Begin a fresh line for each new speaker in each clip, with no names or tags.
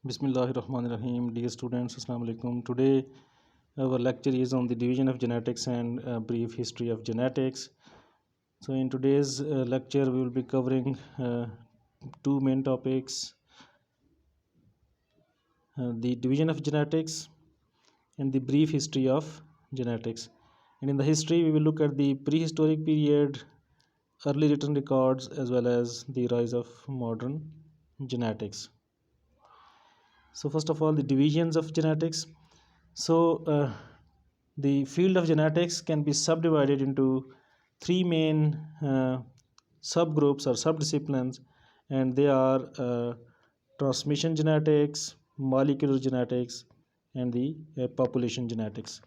Bismillahirrahmanirrahim. Dear students, Assalamu alaikum. Today our lecture is on the division of genetics and a brief history of genetics. So in today's lecture we will be covering two main topics, the division of genetics and the brief history of genetics. And in the history we will look at the prehistoric period, early written records, as well as the rise of modern genetics. So first of all, the divisions of genetics. So the field of genetics can be subdivided into three main subgroups or subdisciplines, and they are transmission genetics, molecular genetics, and the population genetics.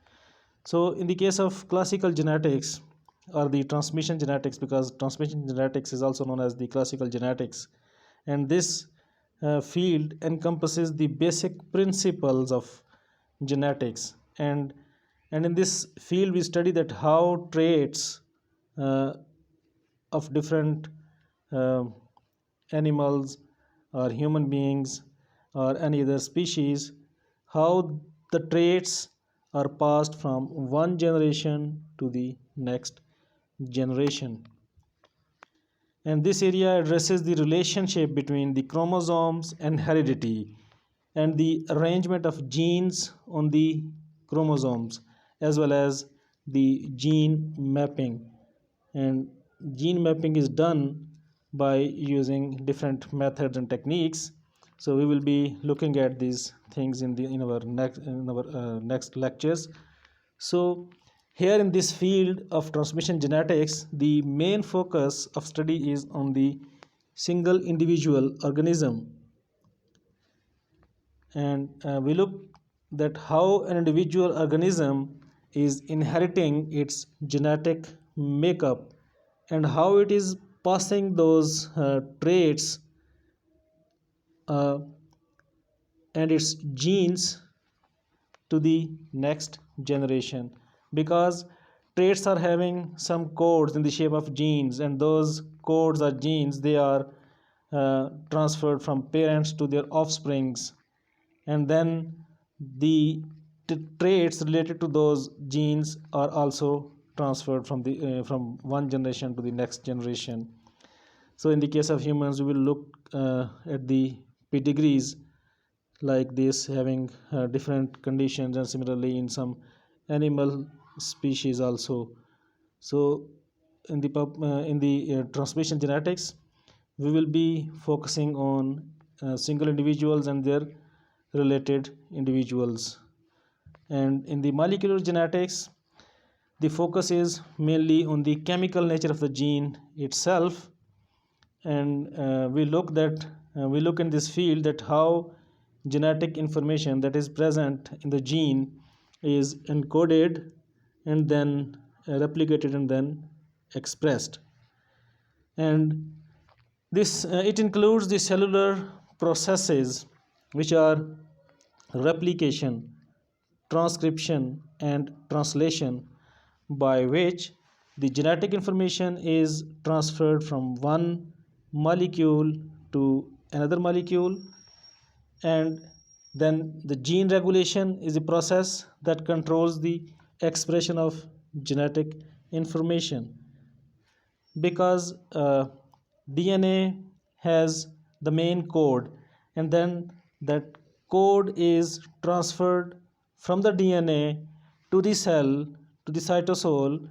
So in the case of classical genetics or the transmission genetics, because transmission genetics is also known as the classical genetics, and this field encompasses the basic principles of genetics, and in this field we study that how traits of different uh, animals or human beings or any other species, how the traits are passed from one generation to the next generation. And this area addresses the relationship between the chromosomes and heredity, and the arrangement of genes on the chromosomes, as well as the gene mapping. And gene mapping is done by using different methods and techniques. So we will be looking at these things in our next lectures. So here in this field of transmission genetics, the main focus of study is on the single individual organism, and we look that how an individual organism is inheriting its genetic makeup and how it is passing those traits uh, and its genes to the next generation, because traits are having some codes in the shape of genes, and those codes or genes, they are transferred from parents to their offsprings, and then the traits related to those genes are also transferred from one generation to the next generation. So in the case of humans, we will look at the pedigrees like this, having different conditions, and similarly in some animal species also. So in the transmission genetics, we will be focusing on single individuals and their related individuals. And in the molecular genetics, the focus is mainly on the chemical nature of the gene itself, and we look in this field that how genetic information that is present in the gene is encoded and then replicated and then expressed. And this it includes the cellular processes, which are replication, transcription, and translation, by which the genetic information is transferred from one molecule to another molecule. And then the gene regulation is a process that controls the expression of genetic information, because DNA has the main code, and then that code is transferred from the DNA to the cell, to the cytosol,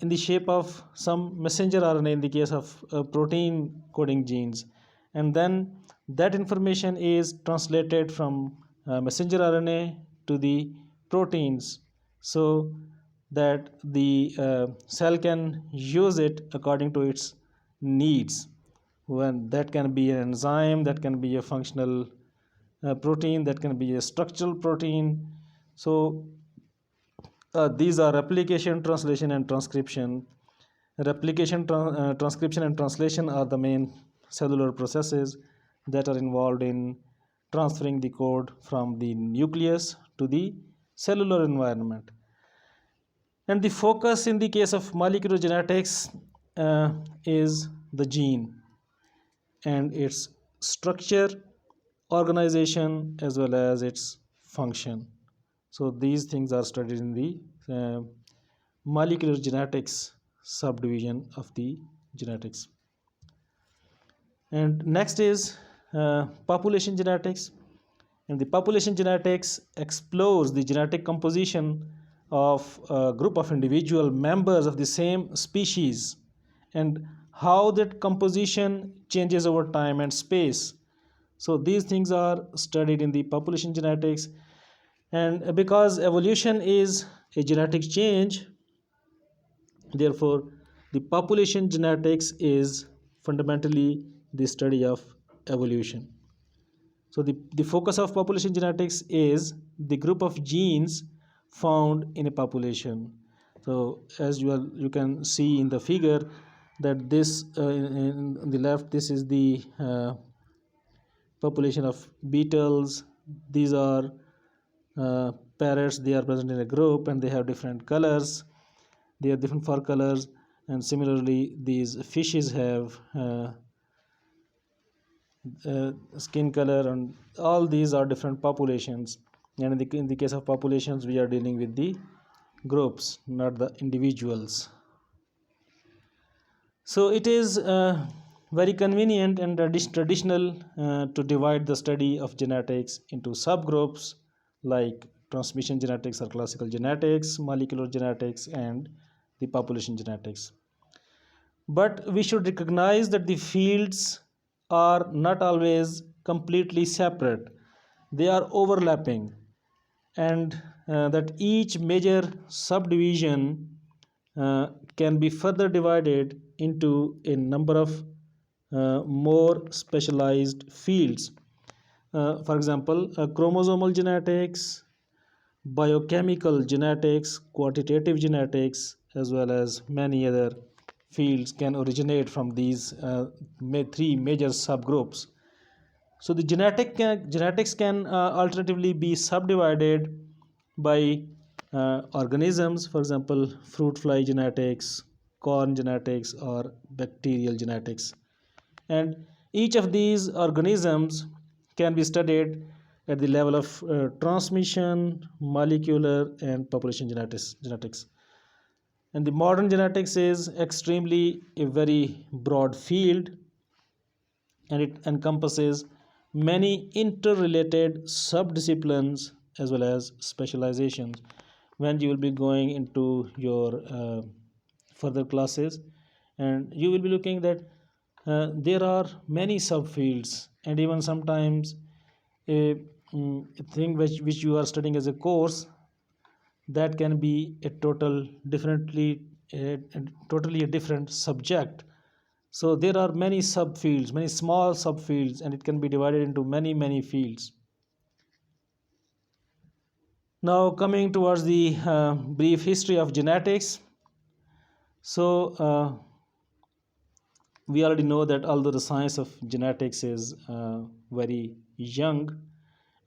in the shape of some messenger RNA in the case of protein coding genes, and then that information is translated from messenger RNA to the proteins, so that the cell can use it according to its needs. When that can be an enzyme, that can be a functional protein, that can be a structural protein. So these are replication, translation, and transcription. Replication, transcription, and translation are the main cellular processes that are involved in transferring the code from the nucleus to the cellular environment. And the focus in the case of molecular genetics is the gene and its structure, organization as well as its function. So these things are studied in the uh, molecular genetics subdivision of the genetics. And next is population genetics. And the population genetics explores the genetic composition of a group of individual members of the same species and how that composition changes over time and space. So these things are studied in the population genetics. And because evolution is a genetic change, therefore the population genetics is fundamentally the study of evolution. So the focus of population genetics is the group of genes found in a population. So as you can see in the figure that this in the left, this is the population of beetles. These are parrots. They are present in a group and they have different colors. They have different fur colors, and similarly these fishes have skin color, and all these are different populations. And in the case of populations, we are dealing with the groups, not the individuals. So it is very convenient and traditional to divide the study of genetics into subgroups like transmission genetics or classical genetics, molecular genetics, and the population genetics. But we should recognize that the fields are not always completely separate, they are overlapping, and that each major subdivision can be further divided into a number of more specialized fields. For example, chromosomal genetics, biochemical genetics, quantitative genetics, as well as many other fields can originate from these three major subgroups. So the genetics can alternatively be subdivided by organisms, for example, fruit fly genetics, corn genetics, or bacterial genetics. And each of these organisms can be studied at the level of transmission, molecular, and population genetics. And the modern genetics is extremely a very broad field, and it encompasses many interrelated subdisciplines as well as specializations. When you will be going into your further classes, and you will be looking that there are many subfields, and even sometimes a, a thing which you are studying as a course, that can be a totally a different subject. So there are many subfields, many small subfields, and it can be divided into many fields. Now coming towards the brief history of genetics. So we already know that although the science of genetics is very young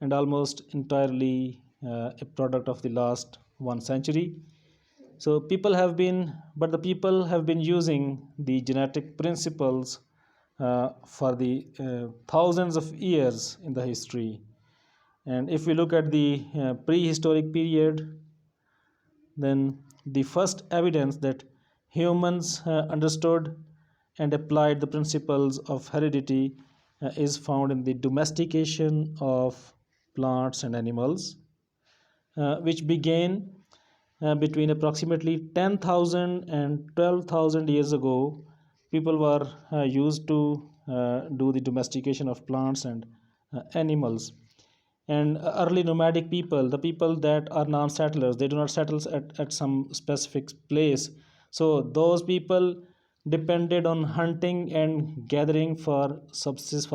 and almost entirely a product of the last 1 century, so the people have been using the genetic principles for the thousands of years in the history. And if we look at the prehistoric period, then the first evidence that humans understood and applied the principles of heredity is found in the domestication of plants and animals, which began between approximately 10,000 and 12,000 years ago. People were used to do the domestication of plants and animals. And early nomadic people, the people that are non-settlers, they do not settle at some specific place. So those people depended on hunting and gathering for subsistence,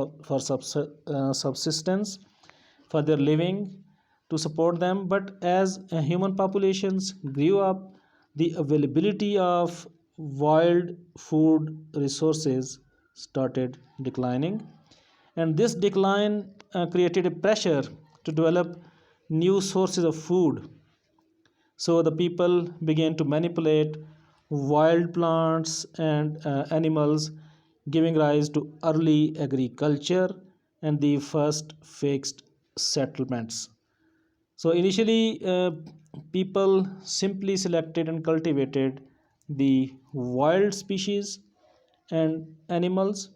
for their living, to support them. But as human populations grew up, the availability of wild food resources started declining, and this decline created a pressure to develop new sources of food. So the people began to manipulate wild plants and animals, giving rise to early agriculture and the first fixed settlements. So initially, people simply selected and cultivated the wild species and animals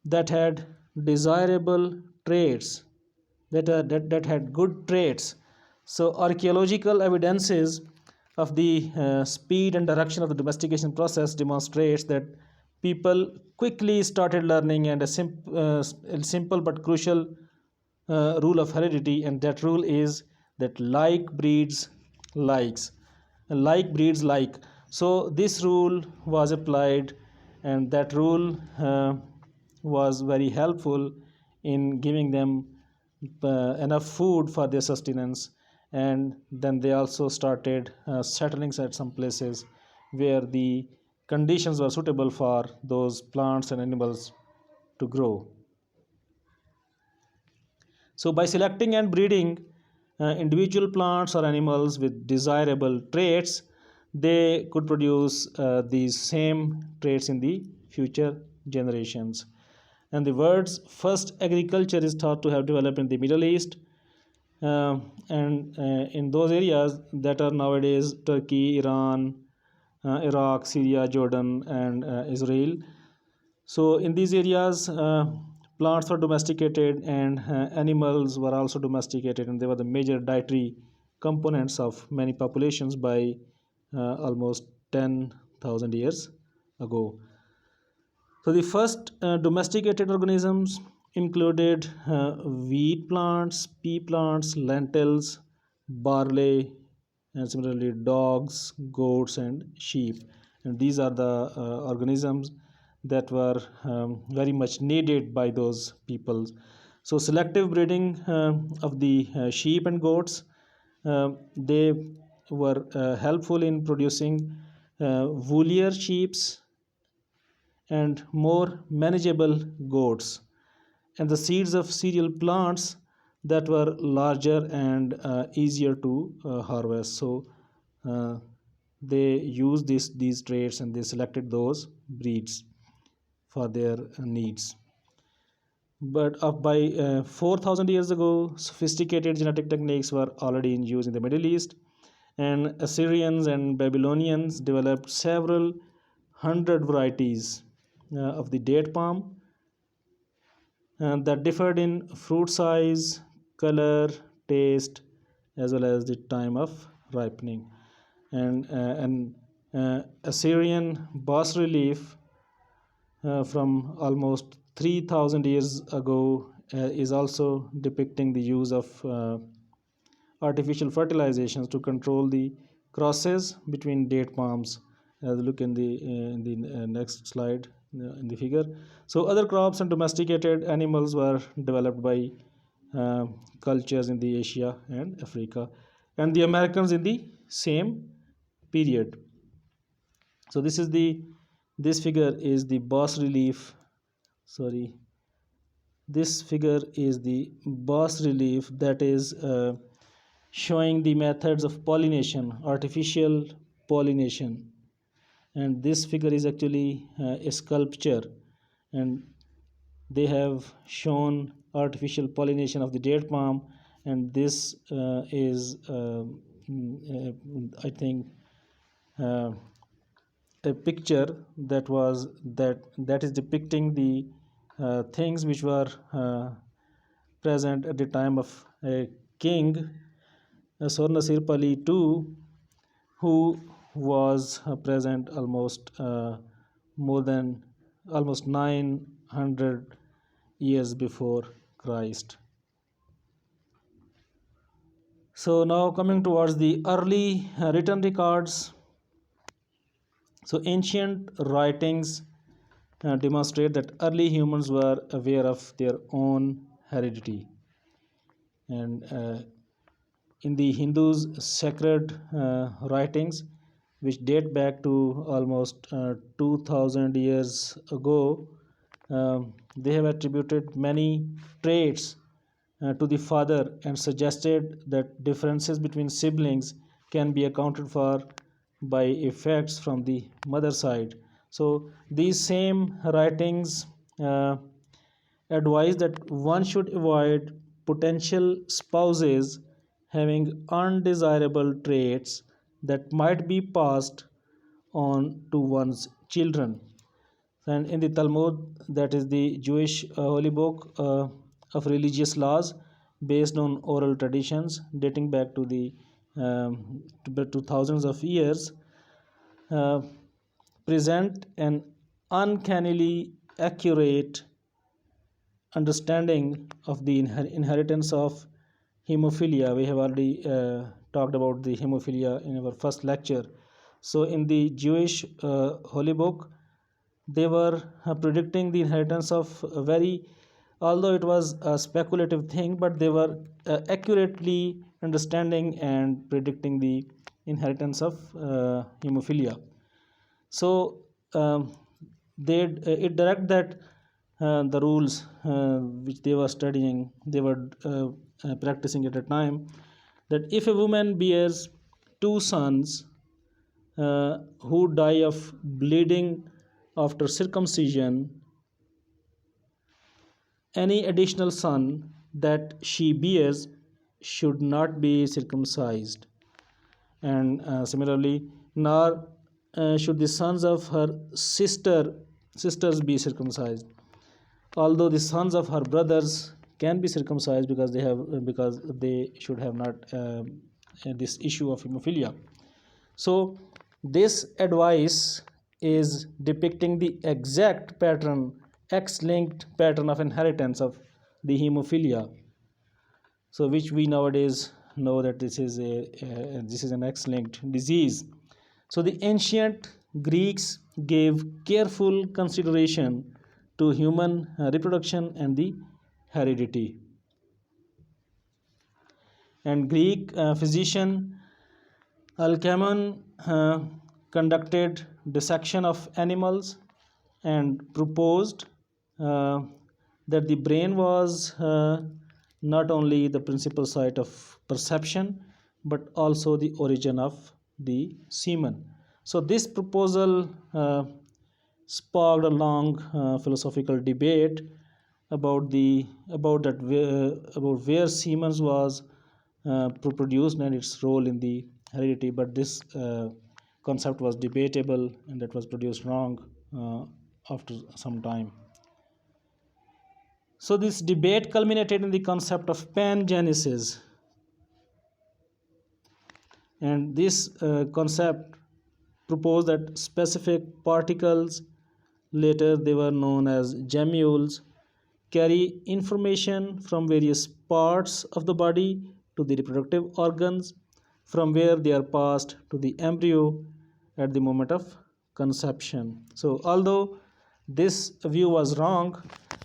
that had desirable traits, that had good traits. So archaeological evidences of the speed and direction of the domestication process demonstrates that people quickly started learning, and a simple but crucial rule of heredity, and that rule is that like breeds like. So this rule was applied, and that rule was very helpful in giving them enough food for their sustenance. And then they also started settling at some places where the conditions were suitable for those plants and animals to grow. So, by selecting and breeding individual plants or animals with desirable traits, they could produce these same traits in the future generations. And the world's first agriculture is thought to have developed in the Middle East, and in those areas that are nowadays Turkey, Iran, Iraq, Syria, Jordan, and Israel. So in these areas, plants were domesticated, and animals were also domesticated, and they were the major dietary components of many populations by almost 10,000 years ago. So the first domesticated organisms included wheat plants, pea plants, lentils, barley, and similarly dogs, goats, and sheep. And these are the organisms that were very much needed by those peoples. So selective breeding of the sheep and goats, they were helpful in producing woolier sheeps and more manageable goats, and the seeds of cereal plants that were larger and easier to harvest. So uh, they used these traits, and they selected those breeds for their needs. But up by 4,000 years ago, sophisticated genetic techniques were already in use in the Middle East, and Assyrians and Babylonians developed several hundred varieties of the date palm that differed in fruit size, color, taste, as well as the time of ripening. And Assyrian bas relief from almost 3,000 years ago is also depicting the use of artificial fertilizations to control the crosses between date palms. Look in the next slide in the figure. So other crops and domesticated animals were developed by uh, cultures in the Asia and Africa, and the Americans in the same period. So this figure is the bas relief. Sorry, this figure is the bas relief that is showing the methods of pollination, artificial pollination. And this figure is actually a sculpture, and they have shown artificial pollination of the date palm. And this is I think uh, a picture that is depicting the things which were present at the time of a king, Sornasirpali II, who was present more than almost 900 years before Christ. So now coming towards the early written records. So ancient writings demonstrate that early humans were aware of their own heredity, and in the Hindus' sacred writings, which date back to almost 2000 years ago, they have attributed many traits to the father, and suggested that differences between siblings can be accounted for by effects from the mother side. So these same writings advised that one should avoid potential spouses having undesirable traits that might be passed on to one's children. And in the Talmud, that is the Jewish holy book of religious laws based on oral traditions dating back to the to thousands of years, uh, present an uncannily accurate understanding of the inheritance of hemophilia. We have already talked about the hemophilia in our first lecture. So, in the Jewish holy book, they were predicting the inheritance of a very, although it was a speculative thing, but they were accurately understanding and predicting the inheritance of hemophilia. So they it direct that the rules which they were studying, they were practicing at a time, that if a woman bears two sons who die of bleeding after circumcision, any additional son that she bears should not be circumcised. And similarly, nor should the sons of her sisters be circumcised, although the sons of her brothers can be circumcised because they should have not this issue of hemophilia. So this advice is depicting the exact pattern, X-linked pattern of inheritance of the hemophilia. So which we nowadays know that this is an X-linked disease. So the ancient Greeks gave careful consideration to human reproduction and the heredity. And Greek physician Alcmaeon conducted dissection of animals and proposed uh, that the brain was not only the principal site of perception but also the origin of the semen. So this proposal sparked a long philosophical debate about where semen was produced and its role in the heredity, but this concept was debatable and that was produced wrong after some time. So this debate culminated in the concept of pangenesis, and this concept proposed that specific particles, later they were known as gemmules, carry information from various parts of the body to the reproductive organs, from where they are passed to the embryo at the moment of conception. So although this view was wrong,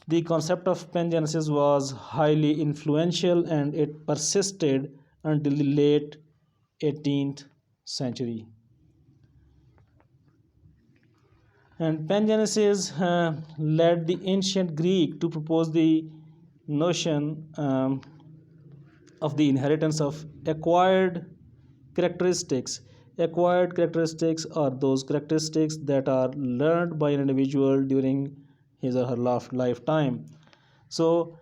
the concept of pangenesis was highly influential and it persisted until the late 18th century. And pangenesis led the ancient Greek to propose the notion of the inheritance of acquired characteristics. Acquired characteristics are those characteristics that are learned by an individual during his or her lifetime. So,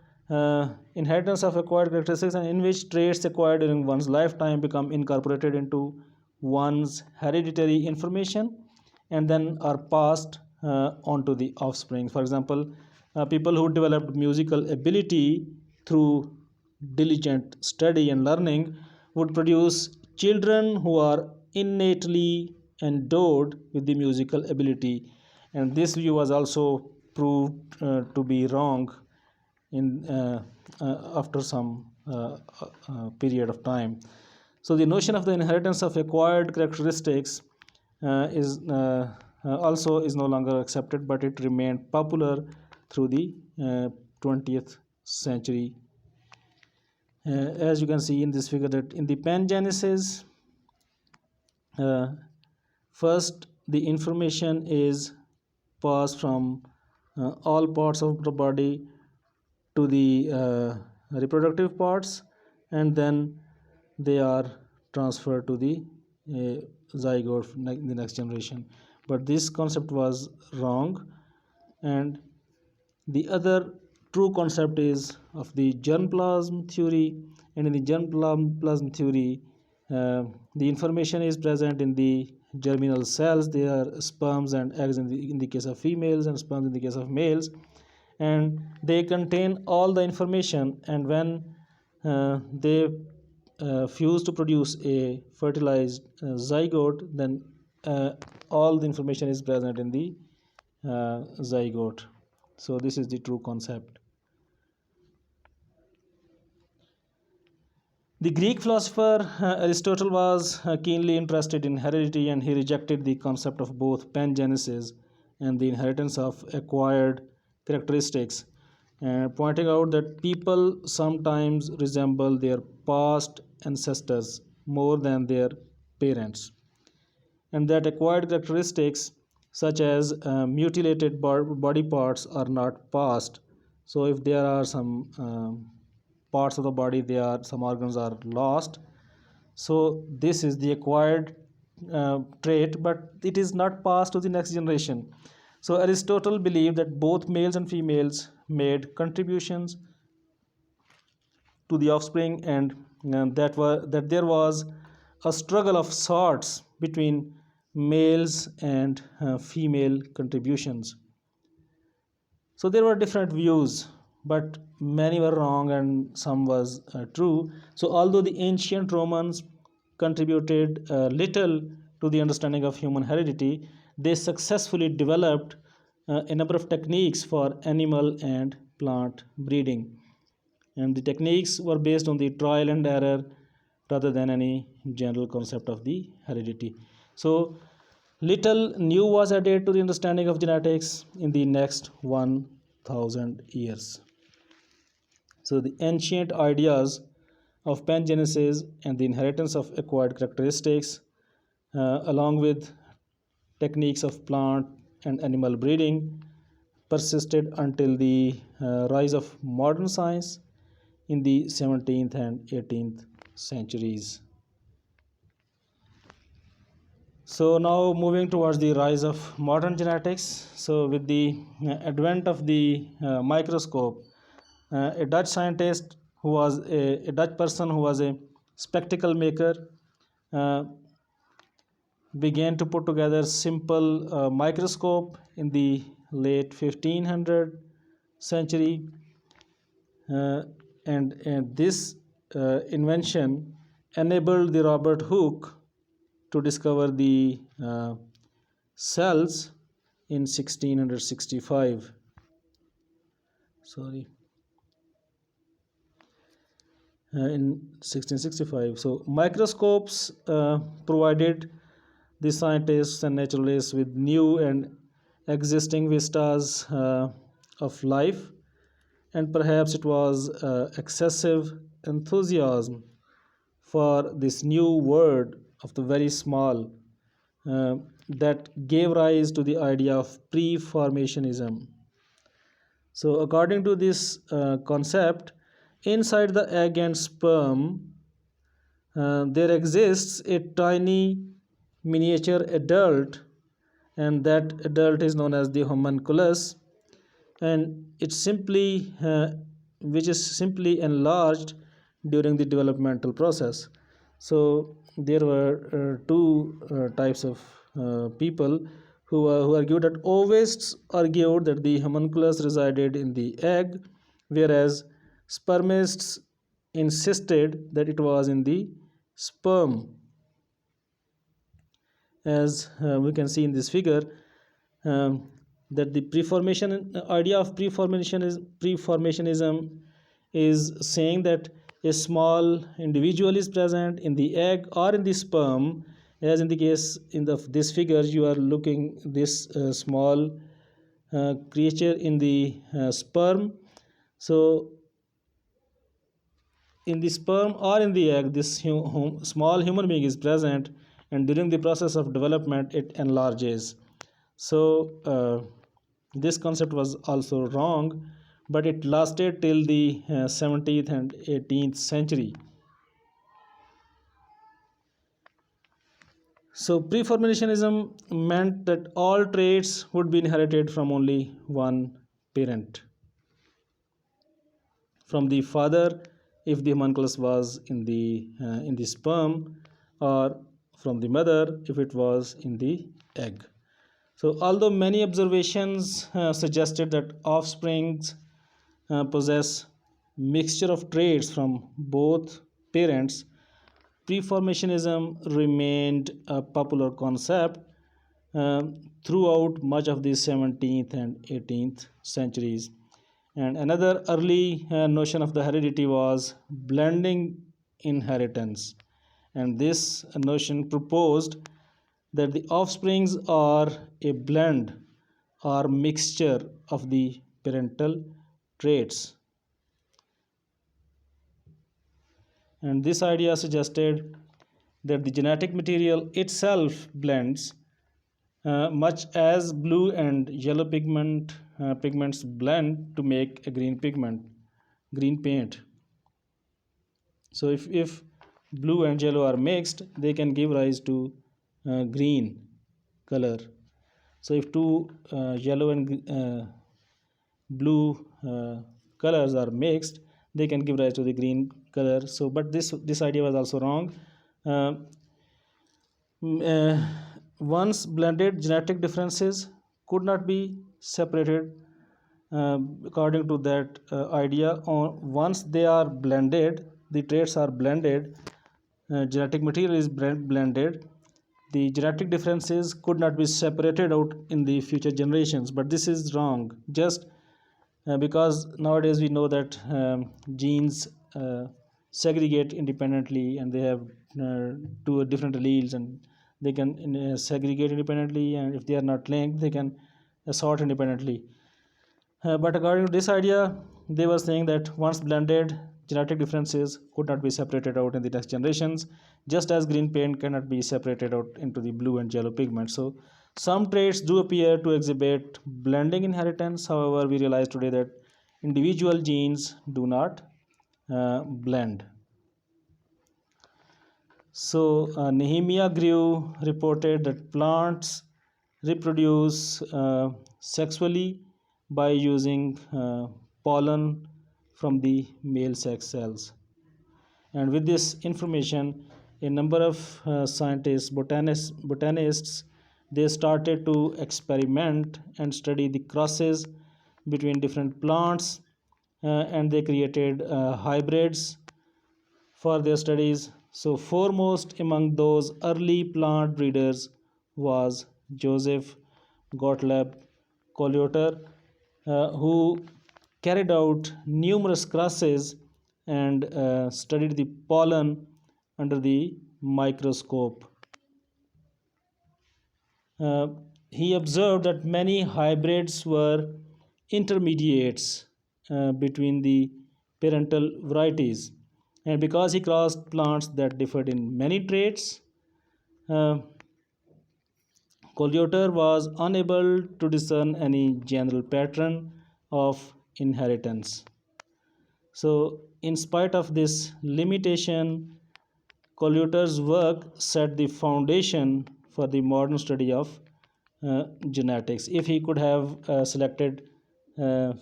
inheritance of acquired characteristics, and in which traits acquired during one's lifetime become incorporated into one's hereditary information and then are passed on to the offspring. For example, people who developed musical ability through diligent study and learning would produce children who are innately endowed with the musical ability, and this view was also proved to be wrong in after some period of time. So the notion of the inheritance of acquired characteristics is also is no longer accepted, but it remained popular through the 20th century. As you can see in this figure, that in the pangenesis, uh, first the information is passed from all parts of the body to the reproductive parts, and then they are transferred to the zygote in the next generation. But this concept was wrong, and the other true concept is of the germplasm theory. And in the germplasm theory, the information is present in the germinal cells. They are sperms and eggs in the case of females, and sperms in the case of males, and they contain all the information. And when they fuse to produce a fertilized zygote, then all the information is present in the zygote. So this is the true concept. The Greek philosopher Aristotle was keenly interested in heredity, and he rejected the concept of both pangenesis and the inheritance of acquired characteristics, pointing out that people sometimes resemble their past ancestors more than their parents, and that acquired characteristics such as mutilated body parts are not passed. So if there are some parts of the body, there are some organs are lost, so this is the acquired trait, but it is not passed to the next generation. So Aristotle believed that both males and females made contributions to the offspring, and that there was a struggle of sorts between males and female contributions. So there were different views, but many were wrong and some was true. So although the ancient Romans contributed little to the understanding of human heredity, they successfully developed a number of techniques for animal and plant breeding, and the techniques were based on the trial and error rather than any general concept of the heredity. So little new was added to the understanding of genetics in the next 1000 years. So the ancient ideas of pangenesis and the inheritance of acquired characteristics, along with techniques of plant and animal breeding, persisted until the rise of modern science in the 17th and 18th centuries. So now moving towards the rise of modern genetics. So with the advent of the microscope, a Dutch scientist who was a Dutch person who was a spectacle maker uh, began to put together simple microscope in the late 1500 century, and this invention enabled the Robert Hooke to discover the cells in 1665. In 1665. So microscopes provided the scientists and naturalists with new and existing vistas of life, and perhaps it was excessive enthusiasm for this new word of the very small that gave rise to the idea of preformationism. So according to this concept, inside the egg and sperm there exists a tiny miniature adult, and that adult is known as the homunculus, and it's simply which is simply enlarged during the developmental process. So there were two types of people who argued that ovists argued that the homunculus resided in the egg, whereas spermists insisted that it was in the sperm. As we can see in this figure, that the preformation idea of preformationism is saying that a small individual is present in the egg or in the sperm, as in the case in this figure you are looking this small creature in the sperm. So in the sperm or in the egg, this small human being is present, and during the process of development it enlarges. So this concept was also wrong, but it lasted till the 17th and 18th century. So preformationism meant that all traits would be inherited from only one parent. from the father if the homunculus was in the sperm, or from the mother if it was in the egg. So, although many observations suggested that offsprings possess mixture of traits from both parents, preformationism remained a popular concept throughout much of the 17th and 18th centuries. And another early notion of the heredity was blending inheritance. And this notion proposed that the offsprings are a blend or mixture of the parental traits. And this idea suggested that the genetic material itself blends, much as blue and yellow pigments blend to make a green paint. So if blue and yellow are mixed, they can give rise to green color. So if two yellow and blue colors are mixed, they can give rise to the green color. So but this idea was also wrong. uh, Once blended, genetic differences could not be separated. According to that idea, once they are blended, the traits are blended, genetic material is blended, the genetic differences could not be separated out in the future generations. But this is wrong, just because nowadays we know that genes segregate independently, and they have two different alleles, and they can segregate independently, and if they are not linked, they can sort independently. But according to this idea, they were saying that once blended, genetic differences could not be separated out in the next generations, just as green paint cannot be separated out into the blue and yellow pigment. So, some traits do appear to exhibit blending inheritance. However, we realize today that individual genes do not blend. So, Nehemiah Grew reported that plants reproduce sexually by using pollen from the male sex cells. And with this information, a number of scientists, botanists, they started to experiment and study the crosses between different plants, and they created hybrids for their studies. So, foremost among those early plant breeders was Joseph Gottlieb Collier, who carried out numerous crosses and studied the pollen under the microscope. Uh, he observed that many hybrids were intermediates between the parental varieties, and because he crossed plants that differed in many traits, uh, Collier was unable to discern any general pattern of inheritance. So, in spite of this limitation, Collier's work set the foundation for the modern study of genetics. If he could have selected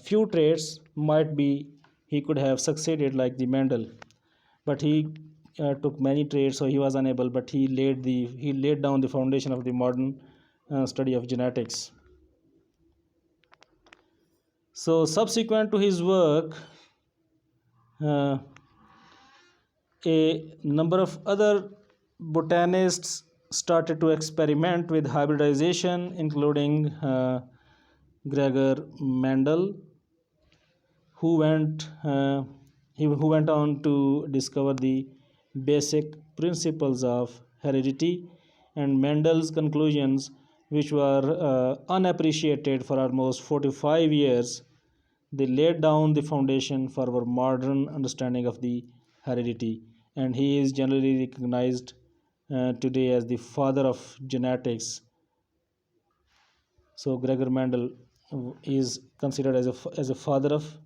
few traits, might be he could have succeeded like the Mendel, but he took many traits, so he was unable. But he laid down the foundation of the modern study of genetics. So subsequent to his work, uh, a number of other botanists started to experiment with hybridization, including Gregor Mendel, who went on to discover the basic principles of heredity. And Mendel's conclusions, which were unappreciated for almost 45 years, they laid down the foundation for our modern understanding of the heredity, and he is generally recognized today as the father of genetics. So Gregor Mendel is considered as a father of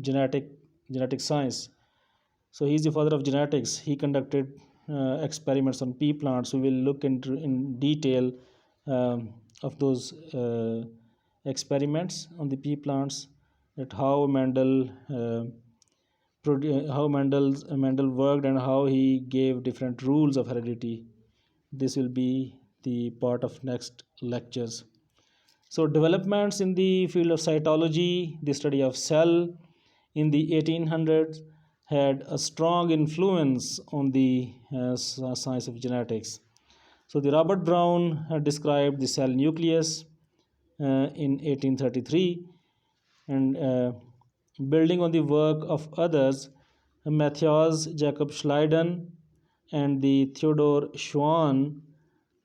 genetic science. So he is the father of genetics. He conducted experiments on pea plants. We will look into in detail of those experiments on the pea plants, that how Mendel how Mendel worked and how he gave different rules of heredity. This will be the part of next lectures. So developments in the field of cytology, the study of cell in the 1800s had a strong influence on the science of genetics. So the Robert Brown described the cell nucleus in 1833, and building on the work of others, Matthias Jacob Schleiden and the Theodor Schwann,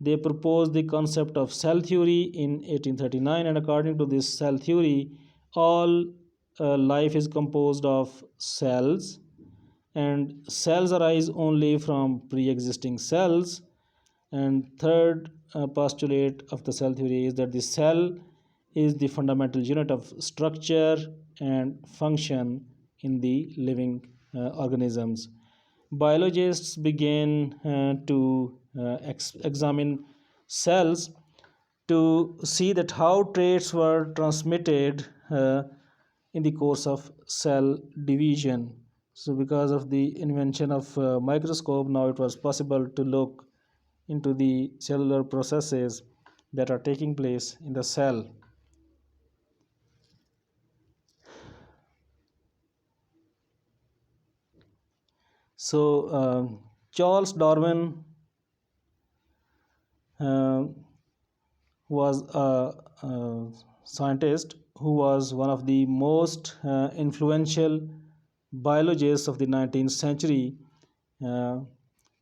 they proposed the concept of cell theory in 1839, and according to this cell theory, all life is composed of cells, and cells arise only from pre-existing cells. And third postulate of the cell theory is that the cell is the fundamental unit of structure and function in the living organisms. Biologists began to examine cells to see that how traits were transmitted in the course of cell division. So because of the invention of microscope, now it was possible to look into the cellular processes that are taking place in the cell. So Charles Darwin was a scientist who was one of the most influential biologists of the 19th century,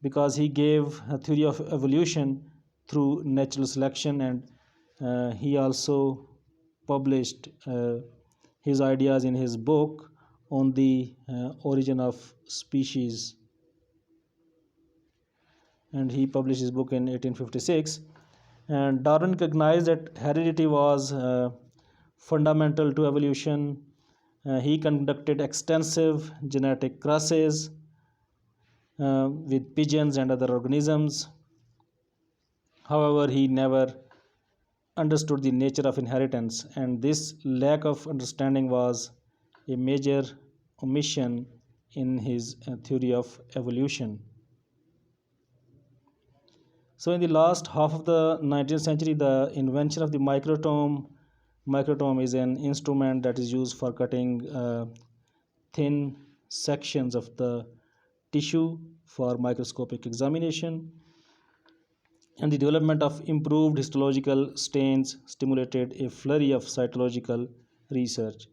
because he gave a theory of evolution through natural selection, and he also published his ideas in his book on the origin of species, and he published his book in 1856. And Darwin recognized that heredity was fundamental to evolution. He conducted extensive genetic crosses with pigeons and other organisms. However, he never understood the nature of inheritance, and this lack of understanding was a major omission in his theory of evolution. So in the last half of the 19th century, the invention of the microtome is an instrument that is used for cutting thin sections of the tissue for microscopic examination. And the development of improved histological stains stimulated a flurry of cytological research.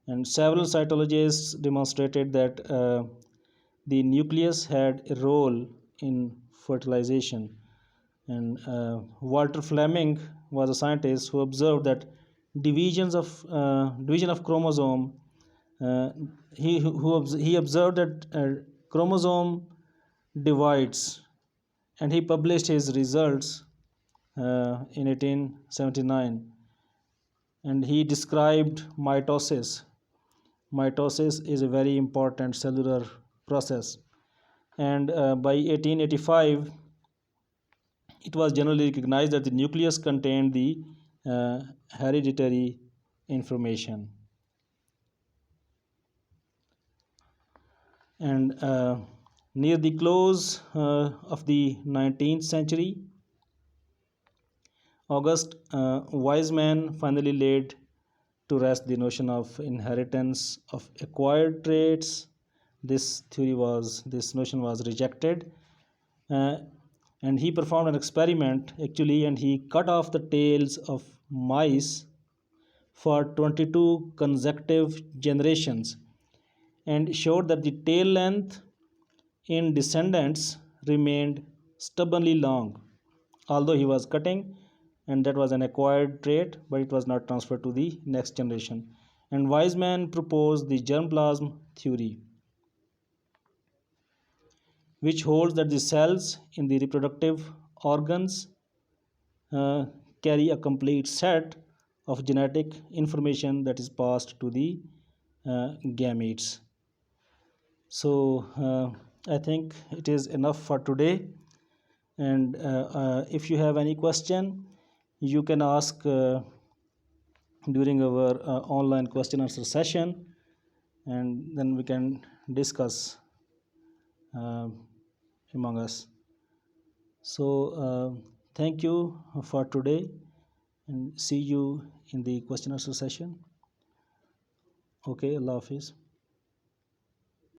And several cytologists demonstrated that the nucleus had a role in fertilization. And Walter Fleming was a scientist who observed that division of chromosome. He observed that chromosome divides, and he published his results in 1879. And he described mitosis. Mitosis is a very important cellular process, and by 1885 it was generally recognized that the nucleus contained the hereditary information. And near the close of the 19th century, August Weismann finally laid to rest the notion of inheritance of acquired traits. This notion was rejected. And he performed an experiment actually, and he cut off the tails of mice for 22 consecutive generations, and showed that the tail length in descendants remained stubbornly long, although he was cutting, and that was an acquired trait, but it was not transferred to the next generation. And Weismann proposed the germplasm theory, which holds that the cells in the reproductive organs carry a complete set of genetic information that is passed to the gametes. So I think it is enough for today, and if you have any question, you can ask during our online question answer session, and then we can discuss uh, among us. So, thank you for today and see you in the question answer session. Okay, Allah Hafiz.